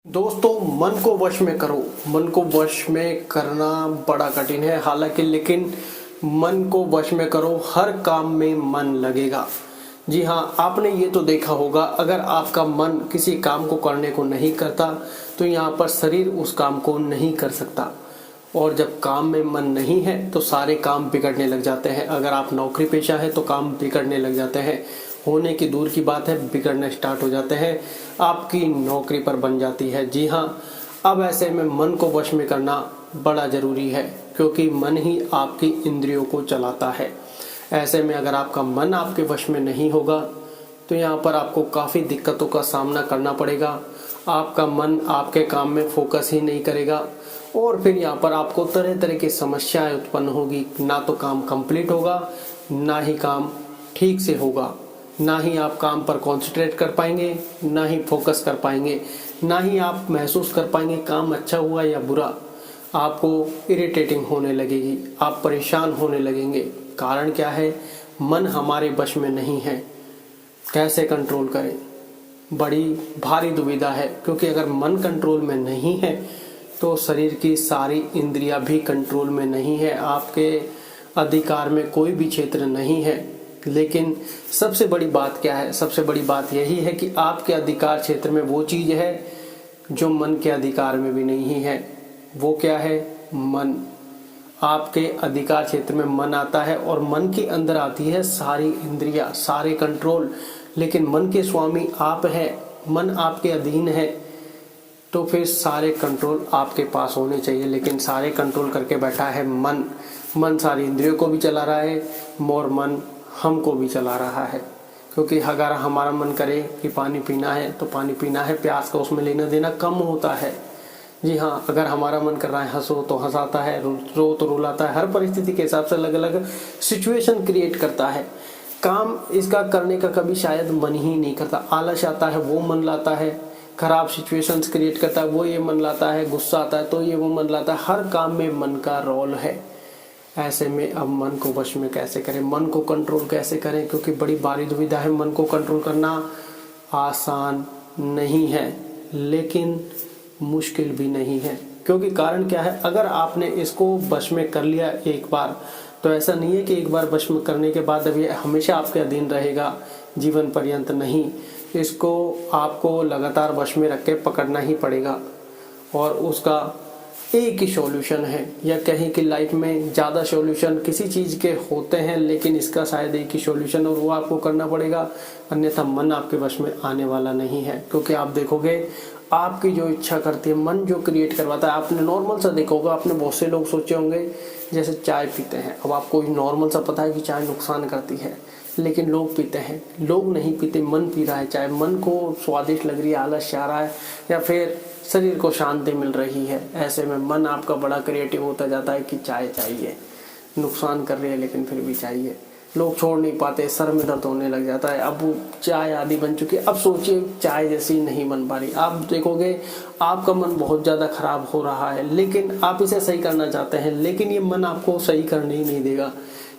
दोस्तों, मन को वश में करो। मन को वश में करना बड़ा कठिन है, हालांकि लेकिन मन को वश में करो, हर काम में मन लगेगा। जी हाँ, आपने ये तो देखा होगा, अगर आपका मन किसी काम को करने को नहीं करता तो यहाँ पर शरीर उस काम को नहीं कर सकता। और जब काम में मन नहीं है तो सारे काम बिगड़ने लग जाते हैं। अगर आप नौकरी पेशा है तो काम बिगड़ने लग जाते हैं, होने की दूर की बात है बिगड़ने स्टार्ट हो जाते हैं, आपकी नौकरी पर बन जाती है। जी हाँ, अब ऐसे में मन को वश में करना बड़ा ज़रूरी है, क्योंकि मन ही आपकी इंद्रियों को चलाता है। ऐसे में अगर आपका मन आपके वश में नहीं होगा तो यहाँ पर आपको काफ़ी दिक्कतों का सामना करना पड़ेगा। आपका मन आपके काम में फोकस ही नहीं करेगा और फिर यहाँ पर आपको तरह तरह की समस्याएं उत्पन्न होगी। ना तो काम कंप्लीट होगा, ना ही काम ठीक से होगा, ना ही आप काम पर कंसंट्रेट कर पाएंगे, ना ही फोकस कर पाएंगे, ना ही आप महसूस कर पाएंगे काम अच्छा हुआ या बुरा। आपको इरिटेटिंग होने लगेगी, आप परेशान होने लगेंगे। कारण क्या है? मन हमारे वश में नहीं है। कैसे कंट्रोल करें? बड़ी भारी दुविधा है, क्योंकि अगर मन कंट्रोल में नहीं है तो शरीर की सारी इंद्रियां भी कंट्रोल में नहीं है, आपके अधिकार में कोई भी क्षेत्र नहीं है। लेकिन सबसे बड़ी बात क्या है? सबसे बड़ी बात यही है कि आपके अधिकार क्षेत्र में वो चीज़ है जो मन के अधिकार में भी नहीं है। वो क्या है? मन। आपके अधिकार क्षेत्र में मन आता है और मन के अंदर आती है सारी इंद्रियां, सारे कंट्रोल। लेकिन मन के स्वामी आप हैं, मन आपके अधीन है, तो फिर सारे कंट्रोल आपके पास होने चाहिए। लेकिन सारे कंट्रोल करके बैठा है मन। मन सारी इंद्रियों को भी चला रहा है और मन हमको भी चला रहा है। क्योंकि अगर हमारा मन करे कि पानी पीना है तो पानी पीना है, प्यास का उसमें लेना देना कम होता है। जी हाँ, अगर हमारा मन कर रहा है हंसो तो हंसाता है, रो तो रुलाता है। हर परिस्थिति के हिसाब से अलग अलग सिचुएशन क्रिएट करता है। काम इसका करने का कभी शायद मन ही नहीं करता। आलस आता है वो मन लाता है, खराब सिचुएशंस क्रिएट करता है वो ये मन लाता है, गुस्सा आता है तो ये वो मन लाता है। हर काम में मन का रोल है। ऐसे में अब मन को वश में कैसे करें, मन को कंट्रोल कैसे करें? क्योंकि बड़ी भारी दुविधा है। मन को कंट्रोल करना आसान नहीं है, लेकिन मुश्किल भी नहीं है। क्योंकि कारण क्या है? अगर आपने इसको वश में कर लिया एक बार, तो ऐसा नहीं है कि एक बार वश में करने के बाद अब ये हमेशा आपके अधीन रहेगा जीवन पर्यंत। नहीं, इसको आपको लगातार वश में रख के पकड़ना ही पड़ेगा। और उसका एक ही सॉल्यूशन है, या कहें कि लाइफ में ज़्यादा सॉल्यूशन किसी चीज़ के होते हैं, लेकिन इसका शायद एक ही सॉल्यूशन और वो आपको करना पड़ेगा। अन्यथा मन आपके वश में आने वाला नहीं है। क्योंकि आप देखोगे, आपकी जो इच्छा करती है, मन जो क्रिएट करवाता है। आपने नॉर्मल सा देखा होगा, आपने बहुत से लोग सोचे होंगे जैसे चाय पीते हैं। अब आपको नॉर्मल सा पता है कि चाय नुकसान करती है, लेकिन लोग पीते हैं। लोग नहीं पीते, मन पी रहा है चाय। मन को स्वादिष्ट लग रही है, आलस आ रहा है, या फिर शरीर को शांति मिल रही है। ऐसे में मन आपका बड़ा क्रिएटिव होता जाता है कि चाय चाहिए, नुकसान कर रही है लेकिन फिर भी चाहिए। लोग छोड़ नहीं पाते, सर में दर्द होने लग जाता है। अब वो चाय आदि बन चुकी है। अब सोचिए चाय जैसी नहीं बन पा रही। आप देखोगे आपका मन बहुत ज़्यादा खराब हो रहा है, लेकिन आप इसे सही करना चाहते हैं, लेकिन ये मन आपको सही करने ही नहीं देगा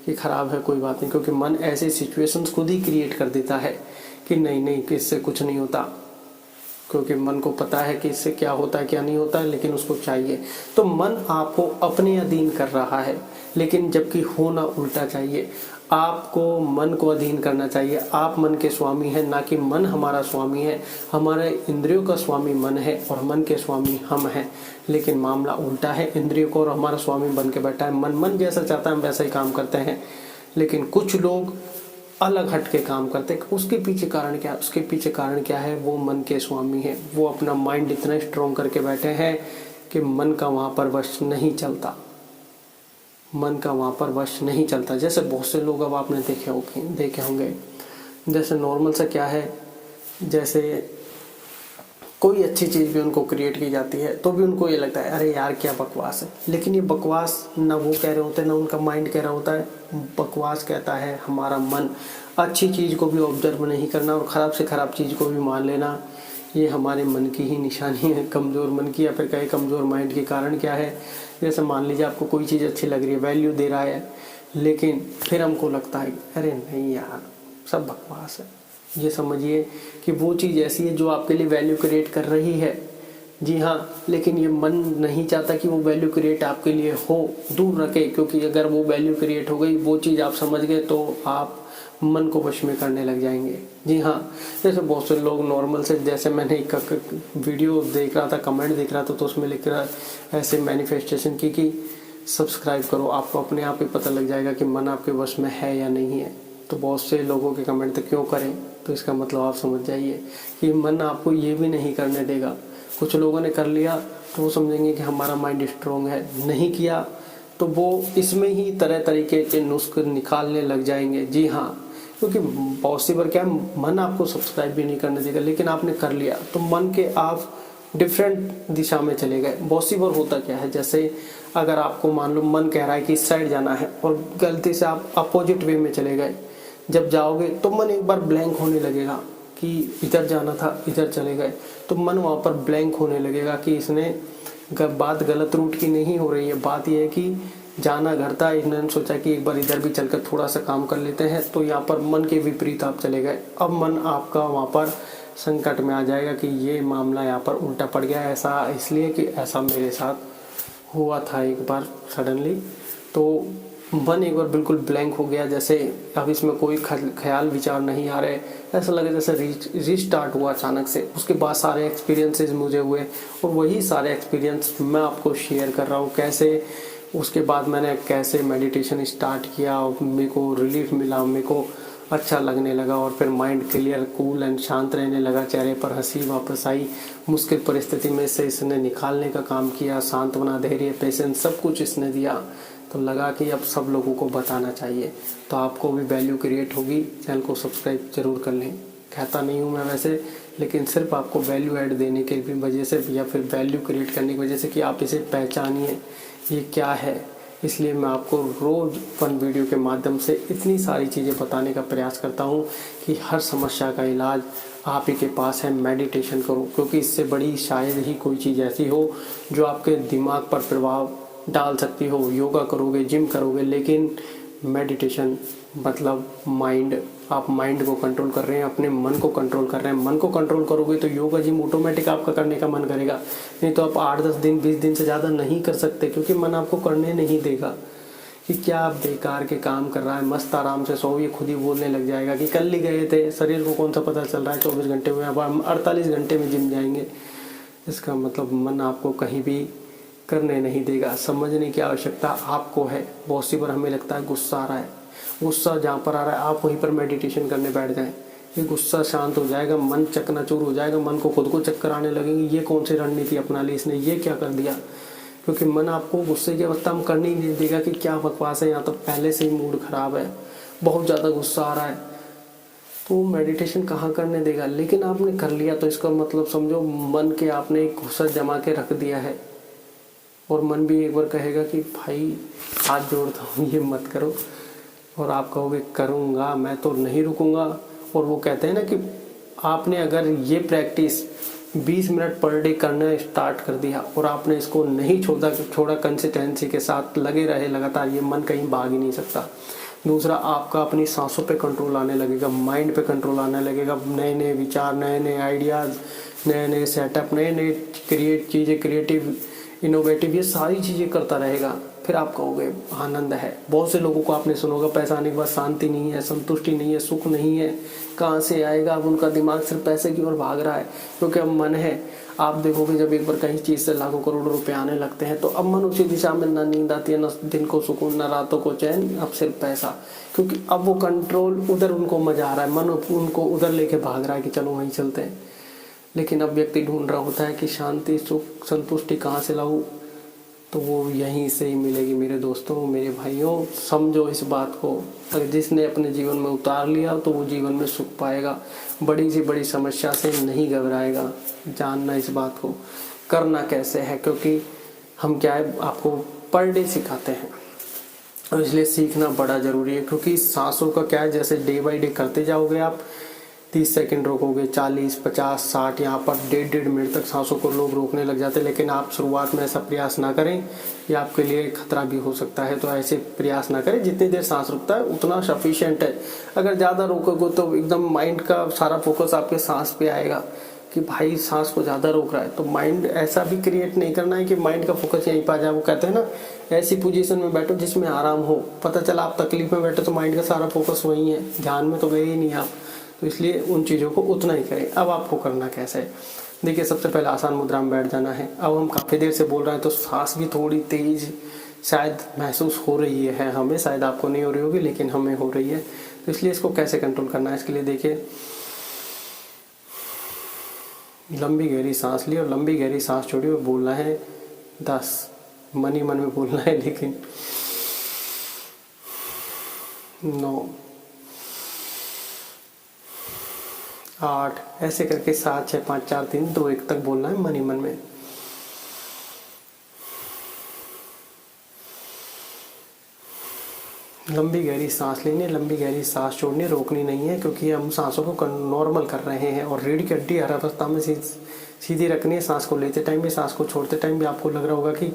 कि खराब है कोई बात नहीं। क्योंकि मन ऐसे सिचुएशंस खुद ही क्रिएट कर देता है कि नहीं नहीं, कि इससे कुछ नहीं होता। क्योंकि मन को पता है कि इससे क्या होता है क्या नहीं होता है, लेकिन उसको चाहिए। तो मन आपको अपने अधीन कर रहा है, लेकिन जबकि होना उल्टा चाहिए। आपको मन को अधीन करना चाहिए। आप मन के स्वामी हैं, ना कि मन हमारा स्वामी है। हमारे इंद्रियों का स्वामी मन है और मन के स्वामी हम हैं। लेकिन मामला उल्टा है, इंद्रियों को और हमारा स्वामी बन के बैठा है। मन जैसा चाहता है हम वैसा ही काम करते हैं। लेकिन कुछ लोग अलग हट के काम करते हैं। उसके पीछे कारण क्या? उसके पीछे कारण क्या है? वो मन के स्वामी है। वो अपना माइंड इतना स्ट्रॉन्ग करके बैठे हैं कि मन का वहाँ पर वश नहीं चलता। मन का वहाँ पर वश नहीं चलता। जैसे बहुत से लोग अब आपने देखे होंगे, जैसे नॉर्मल सा क्या है, जैसे कोई अच्छी चीज़ भी उनको क्रिएट की जाती है तो भी उनको ये लगता है अरे यार क्या बकवास है। लेकिन ये बकवास ना वो कह रहे होते हैं, ना उनका माइंड कह रहा होता है। बकवास कहता है हमारा मन। अच्छी चीज़ को भी ऑब्जर्व नहीं करना और ख़राब से ख़राब चीज़ को भी मान लेना, ये हमारे मन की ही निशानी है, कमज़ोर मन की, या फिर कहे कमज़ोर माइंड के। कारण क्या है? जैसे मान लीजिए आपको कोई चीज़ अच्छी लग रही है, वैल्यू दे रहा है, लेकिन फिर हमको लगता है अरे नहीं यार सब बकवास है। ये समझिए कि वो चीज़ ऐसी है जो आपके लिए वैल्यू क्रिएट कर रही है, जी हाँ, लेकिन ये मन नहीं चाहता कि वो वैल्यू क्रिएट आपके लिए हो, दूर रखे, क्योंकि अगर वो वैल्यू क्रिएट हो गई, वो चीज़ आप समझ गए, तो आप मन को वश में करने लग जाएंगे। जी हाँ, जैसे बहुत से लोग नॉर्मल से, जैसे मैंने एक वीडियो देख रहा था, कमेंट देख रहा था, तो उसमें लिख रहा ऐसे मैनिफेस्टेशन की कि सब्सक्राइब करो, आपको अपने आप ही पता लग जाएगा कि मन आपके वश में है या नहीं है। तो बहुत से लोगों के कमेंट तो क्यों करें, तो इसका मतलब आप समझ जाइए कि मन आपको ये भी नहीं करने देगा। कुछ लोगों ने कर लिया तो वो समझेंगे कि हमारा माइंड स्ट्रोंग है, नहीं किया तो वो इसमें ही तरह तरीके के नुस्खे निकालने लग जाएंगे। जी हाँ, क्योंकि पॉसिबल क्या है, मन आपको सब्सक्राइब भी नहीं करने देगा, लेकिन आपने कर लिया तो मन के आप डिफरेंट दिशा में चले गए। पॉसिबल होता क्या है, जैसे अगर आपको मान लो मन कह रहा है कि इस साइड जाना है और गलती से आप अपोजिट वे में चले गए, जब जाओगे तो मन एक बार ब्लैंक होने लगेगा कि इधर जाना था, इधर चले गए, तो मन वहाँ पर ब्लैंक होने लगेगा कि इसने बात गलत रूट की नहीं हो रही है, बात यह है कि जाना घर था, इन्होंने सोचा कि एक बार इधर भी चलकर थोड़ा सा काम कर लेते हैं, तो यहाँ पर मन के विपरीत आप चले गए। अब मन आपका वहाँ पर संकट में आ जाएगा कि ये मामला यहाँ पर उल्टा पड़ गया, ऐसा इसलिए कि ऐसा मेरे साथ हुआ था एक बार सडनली। तो मन एक बार बिल्कुल ब्लैंक हो गया, जैसे अब इसमें कोई ख्याल विचार नहीं आ रहे, ऐसा लगे जैसे रीस्टार्ट हुआ अचानक से। उसके बाद सारे एक्सपीरियंसेस मुझे हुए और वही सारे एक्सपीरियंस मैं आपको शेयर कर रहा हूँ, कैसे उसके बाद मैंने कैसे मेडिटेशन स्टार्ट किया और मेरे को रिलीफ मिला, मेरे को अच्छा लगने लगा और फिर माइंड क्लियर, कूल एंड शांत रहने लगा, चेहरे पर हंसी वापस आई। मुश्किल परिस्थिति में से इसने निकालने का काम किया, सांत्वना, धैर्य, पेशेंस सब कुछ इसने दिया। तो लगा कि अब सब लोगों को बताना चाहिए, तो आपको भी वैल्यू क्रिएट होगी। चैनल को सब्सक्राइब जरूर कर लें। कहता नहीं हूँ मैं वैसे, लेकिन सिर्फ आपको वैल्यू ऐड देने के वजह से या फिर वैल्यू क्रिएट करने की वजह से कि आप इसे पहचानिए ये क्या है, इसलिए मैं आपको रोज़ फन वीडियो के माध्यम से इतनी सारी चीज़ें बताने का प्रयास करता हूँ कि हर समस्या का इलाज आप ही के पास है। मेडिटेशन करो, क्योंकि इससे बड़ी शायद ही कोई चीज़ ऐसी हो जो आपके दिमाग पर प्रभाव डाल सकती हो। योगा करोगे, जिम करोगे, लेकिन मेडिटेशन मतलब माइंड, आप माइंड को कंट्रोल कर रहे हैं, अपने मन को कंट्रोल कर रहे हैं। मन को कंट्रोल करोगे तो योगा जिम ऑटोमेटिक आपका करने का मन करेगा, नहीं तो आप 8-10 दिन 20 दिन से ज़्यादा नहीं कर सकते, क्योंकि मन आपको करने नहीं देगा कि क्या बेकार के काम कर रहा है, मस्त आराम से सो। ये खुद ही बोलने लग जाएगा कि कल ही गए थे, शरीर को कौन सा पता चल रहा है 24 घंटे में, अब हम 48 घंटे में जिम जाएंगे। इसका मतलब मन आपको कहीं भी करने नहीं देगा। समझने की आवश्यकता आपको है। बहुत सी बार हमें लगता है गुस्सा आ रहा है, गुस्सा जहाँ पर आ रहा है आप वहीं पर मेडिटेशन करने बैठ जाएं, ये गुस्सा शांत हो जाएगा, मन चकनाचूर हो जाएगा, मन को खुद को चक्कर आने लगेंगे, ये कौन सी रणनीति अपना ली इसने, ये क्या कर दिया। क्योंकि मन आपको गुस्से की अवस्था में करने ही नहीं देगा कि क्या बकवास है, यहाँ तो पहले से ही मूड खराब है, बहुत ज़्यादा गुस्सा आ रहा है, तो मेडिटेशन कहाँ करने देगा। लेकिन आपने कर लिया तो इसका मतलब समझो मन के आपने एक गुस्सा जमा के रख दिया है, और मन भी एक बार कहेगा कि भाई हाथ जोड़ता हूँ ये मत करो, और आप कहोगे करूँगा, मैं तो नहीं रुकूंगा। और वो कहते हैं ना कि आपने अगर ये प्रैक्टिस 20 मिनट पर डे करना स्टार्ट कर दिया और आपने इसको नहीं छोड़ा कंसिस्टेंसी के साथ लगे रहे लगातार, ये मन कहीं भाग ही नहीं सकता। दूसरा, आपका अपनी सांसों पे कंट्रोल आने लगेगा, माइंड पे कंट्रोल आने लगेगा, नए नए विचार, नए नए आइडियाज़, नए नए सेटअप, नए नए क्रिएटिव इनोवेटिव, ये सारी चीज़ें करता रहेगा। फिर आप कहोगे आनंद है। बहुत से लोगों को आपने सुना होगा पैसा आने के बाद शांति नहीं है, संतुष्टि नहीं है, सुख नहीं है, कहाँ से आएगा। अब उनका दिमाग सिर्फ पैसे की ओर भाग रहा है, क्योंकि अब मन है। आप देखोगे जब एक बार कहीं चीज़ से लाखों करोड़ों रुपए आने लगते हैं तो अब मन उसी दिशा में, ना नींद आती है, ना दिन को सुकून, ना रातों को चैन, अब सिर्फ पैसा। क्योंकि अब वो कंट्रोल उधर उनको मजा आ रहा है, मन उनको उधर लेके भाग रहा है कि चलो वहीं चलते हैं। लेकिन अब व्यक्ति ढूंढ रहा होता है कि शांति, सुख, संतुष्टि कहाँ से लाऊं, तो वो यहीं से ही मिलेगी। मेरे दोस्तों, मेरे भाइयों, समझो इस बात को। अगर जिसने अपने जीवन में उतार लिया तो वो जीवन में सुख पाएगा, बड़ी सी बड़ी समस्या से नहीं घबराएगा। जानना इस बात को, करना कैसे है, क्योंकि हम क्या है आपको पर डे सिखाते हैं, और इसलिए सीखना बड़ा ज़रूरी है। क्योंकि सांसों का क्या है, जैसे डे बाई डे करते जाओगे आप, 30 सेकंड रोकोगे, 40, 50, 60, यहाँ पर 1.5 मिनट तक सांसों को लोग रोकने लग जाते हैं। लेकिन आप शुरुआत में ऐसा प्रयास ना करें, ये आपके लिए खतरा भी हो सकता है। तो ऐसे प्रयास ना करें, जितनी देर सांस रुकता है उतना सफिशिएंट है। अगर ज़्यादा रोकोगे तो एकदम माइंड का सारा फोकस आपके सांस पे आएगा, कि भाई सांस को ज़्यादा रोक रहा है, तो माइंड ऐसा भी क्रिएट नहीं करना है कि माइंड का फोकस यहीं पर आ जाए। वो कहते हैं ना, ऐसी पोजीशन में बैठो जिसमें आराम हो। पता चला आप तकलीफ में बैठे तो माइंड का सारा फोकस वहीं है, ध्यान में तो गए ही नहीं आप। तो इसलिए उन चीज़ों को उतना ही करें। अब आपको करना कैसे है, देखिए सबसे पहले आसान मुद्रा में बैठ जाना है। अब हम काफ़ी देर से बोल रहे हैं तो सांस भी थोड़ी तेज शायद महसूस हो रही है हमें, शायद आपको नहीं हो रही होगी लेकिन हमें हो रही है। तो इसलिए इसको कैसे कंट्रोल करना है, इसके लिए देखिए लंबी गहरी सांस ली और लंबी गहरी सांस छोड़ी और बोलना है 10, मन ही मन में बोलना है, लेकिन 9, 8 ऐसे करके 7, 6, 5, 4, 3, 2, 1 तक बोलना है मन ही मन में। लंबी गहरी सांस लेनी है, लंबी गहरी सांस छोड़नी है, रोकनी नहीं है, क्योंकि हम सांसों को नॉर्मल कर रहे हैं। और रीढ़ की हड्डी हर अवस्था में सीधी रखनी है। सांस को लेते टाइम भी, सांस को छोड़ते टाइम भी आपको लग रहा होगा कि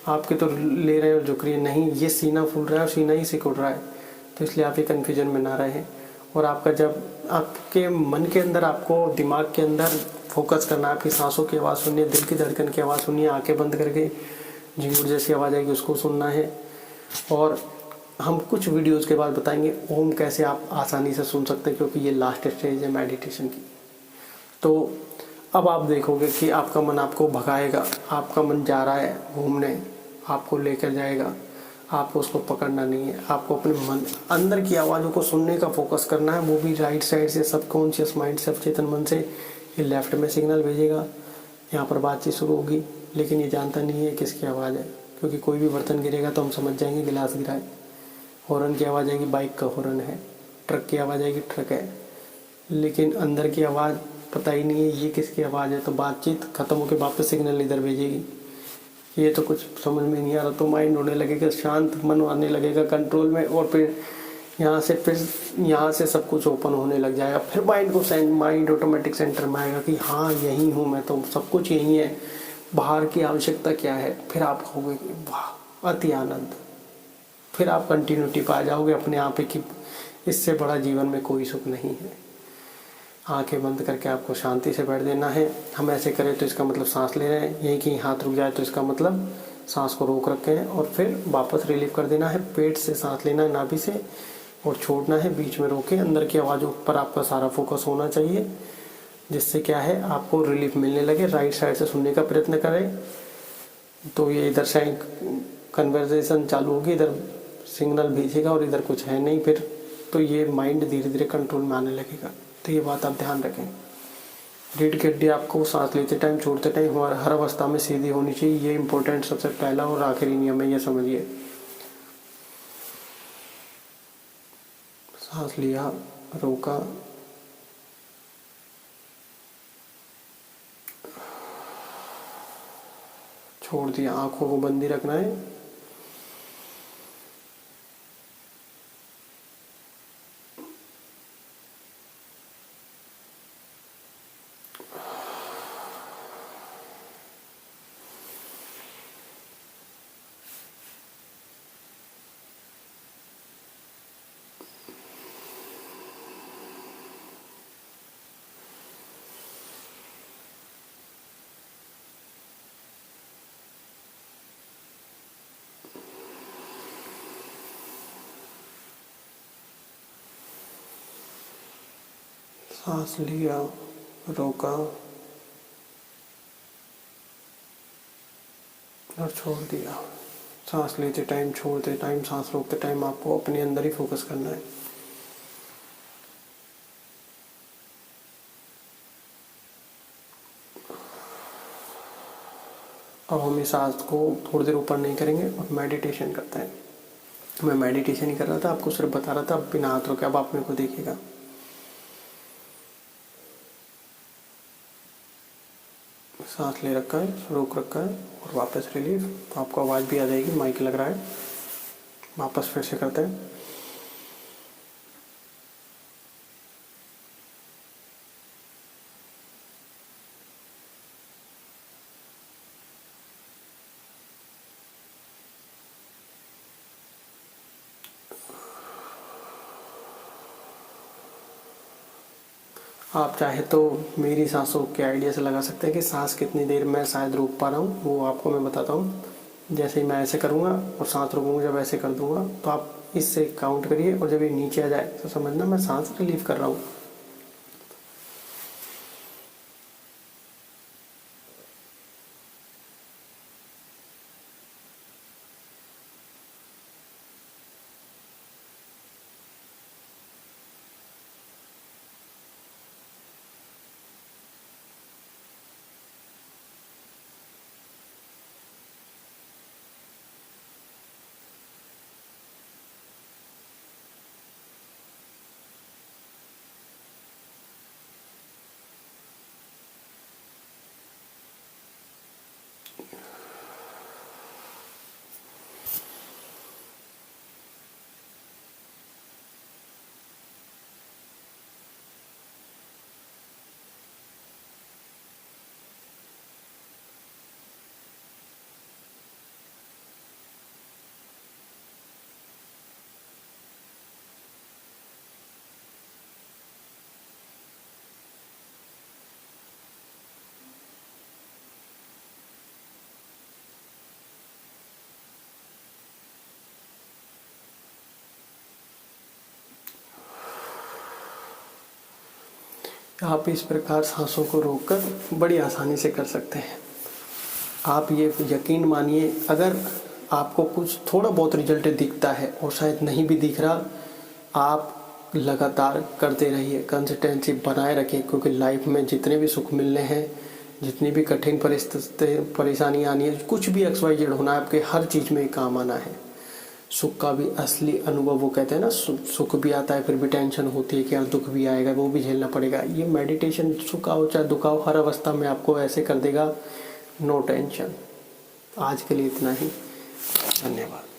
आपके तो ले रहे हैं और झुक रही है, नहीं, ये सीना फूल रहा है और सीना ही सिकुड़ रहा है। तो इसलिए आप ये कन्फ्यूजन में ना रहें। और आपका जब आपके मन के अंदर, आपको दिमाग के अंदर फोकस करना है, आपकी सांसों की आवाज़ सुननी है, दिल की धड़कन की आवाज़ सुननी है, आंखें बंद करके झिंगुर जैसी आवाज़ आएगी उसको सुनना है। और हम कुछ वीडियोस के बाद बताएंगे ओम कैसे आप आसानी से सुन सकते हैं, क्योंकि ये लास्ट स्टेज है मेडिटेशन की। तो अब आप देखोगे कि आपका मन आपको भगाएगा, आपका मन जा रहा है घूमने, आपको लेकर जाएगा, आपको उसको पकड़ना नहीं है। आपको अपने मन अंदर की आवाज़ों को सुनने का फोकस करना है, वो भी राइट साइड से, सबकॉन्शियस माइंड से, अवचेतन मन से। ये लेफ्ट में सिग्नल भेजेगा, यहाँ पर बातचीत शुरू होगी, लेकिन ये जानता नहीं है किसकी आवाज़ है, क्योंकि कोई भी बर्तन गिरेगा तो हम समझ जाएंगे गिलास गिरा है। हॉर्न की आवाज़ आएगी, बाइक का हॉर्न है। ट्रक की आवाज़ आएगी, ट्रक है। लेकिन अंदर की आवाज़ पता ही नहीं है ये किसकी आवाज़ है। तो बातचीत खत्म होकर वापस सिग्नल इधर भेजेगी, ये तो कुछ समझ में नहीं आ रहा। तो माइंड होने लगेगा शांत, मन आने लगेगा कंट्रोल में, और फिर यहाँ से सब कुछ ओपन होने लग जाएगा। फिर माइंड ऑटोमेटिक सेंटर में आएगा कि हाँ यही हूँ मैं, तो सब कुछ यही है, बाहर की आवश्यकता क्या है। फिर आप कहोगे कि वाह अति आनंद। फिर आप कंटिन्यूटी पा जाओगे अपने आप ही कि इससे बड़ा जीवन में कोई सुख नहीं है। आंखें बंद करके आपको शांति से बैठ देना है। हम ऐसे करें तो इसका मतलब सांस ले रहे हैं, यहीं कहीं हाथ रुक जाए तो इसका मतलब सांस को रोक रखे हैं, और फिर वापस रिलीव कर देना है। पेट से सांस लेना है, नाभि से, और छोड़ना है बीच में रोके। अंदर की आवाज़ों पर आपका सारा फोकस होना चाहिए, जिससे क्या है आपको रिलीफ मिलने लगे। राइट साइड से सुनने का प्रयत्न करें तो ये इधर से कन्वर्सेशन चालू होगी, इधर सिग्नल भेजेगा और इधर कुछ है नहीं। फिर तो ये माइंड धीरे धीरे कंट्रोल में आने लगेगा। तो ये बात आप ध्यान रखें। रीढ़ की हड्डी आपको सांस लेते टाइम, छोड़ते टाइम हर अवस्था में सीधी होनी चाहिए। ये इंपॉर्टेंट सबसे पहला और आखिरी नियम है, ये समझिए। सांस लिया, रोका, छोड़ दिया। आंखों को बंद ही रखना है। सांस लिया, रोका और छोड़ दिया। सांस लेते टाइम, छोड़ते टाइम, सांस रोकते टाइम आपको अपने अंदर ही फोकस करना है। अब हम इस सांस को थोड़ी देर ऊपर नहीं करेंगे और मेडिटेशन करते हैं। मैं मेडिटेशन ही कर रहा था, आपको सिर्फ बता रहा था। अब बिना हाथ रोके अब आप मेरे को देखिएगा। सांस ले रखा है, रोक रखा है और वापस रिलीफ। आपको आवाज़ भी आ जाएगी, माइक लग रहा है। वापस फिर से करते हैं। आप चाहे तो मेरी सांसों के आइडिया से लगा सकते हैं कि सांस कितनी देर में शायद रोक पा रहा हूँ, वो आपको मैं बताता हूँ। जैसे ही मैं ऐसे करूँगा और सांस रोकूँगा, जब ऐसे कर दूँगा तो आप इससे काउंट करिए, और जब ये नीचे आ जाए तो समझना मैं सांस रिलीव कर रहा हूँ। आप इस प्रकार सांसों को रोककर बड़ी आसानी से कर सकते हैं। आप ये यकीन मानिए, अगर आपको कुछ थोड़ा बहुत रिजल्ट दिखता है और शायद नहीं भी दिख रहा, आप लगातार करते रहिए, कंसिस्टेंसी बनाए रखिए, क्योंकि लाइफ में जितने भी सुख मिलने हैं, जितनी भी कठिन परिस्थिति परेशानी आनी है, कुछ भी XYZ होना है, आपके हर चीज़ में काम आना है। सुख का भी असली अनुभव, वो कहते हैं ना, सुख भी आता है फिर भी टेंशन होती है कि यार दुख भी आएगा, वो भी झेलना पड़ेगा। ये मेडिटेशन सुख आओ चाहे दुख आओ, हर अवस्था में आपको ऐसे कर देगा, नो टेंशन। आज के लिए इतना ही, धन्यवाद।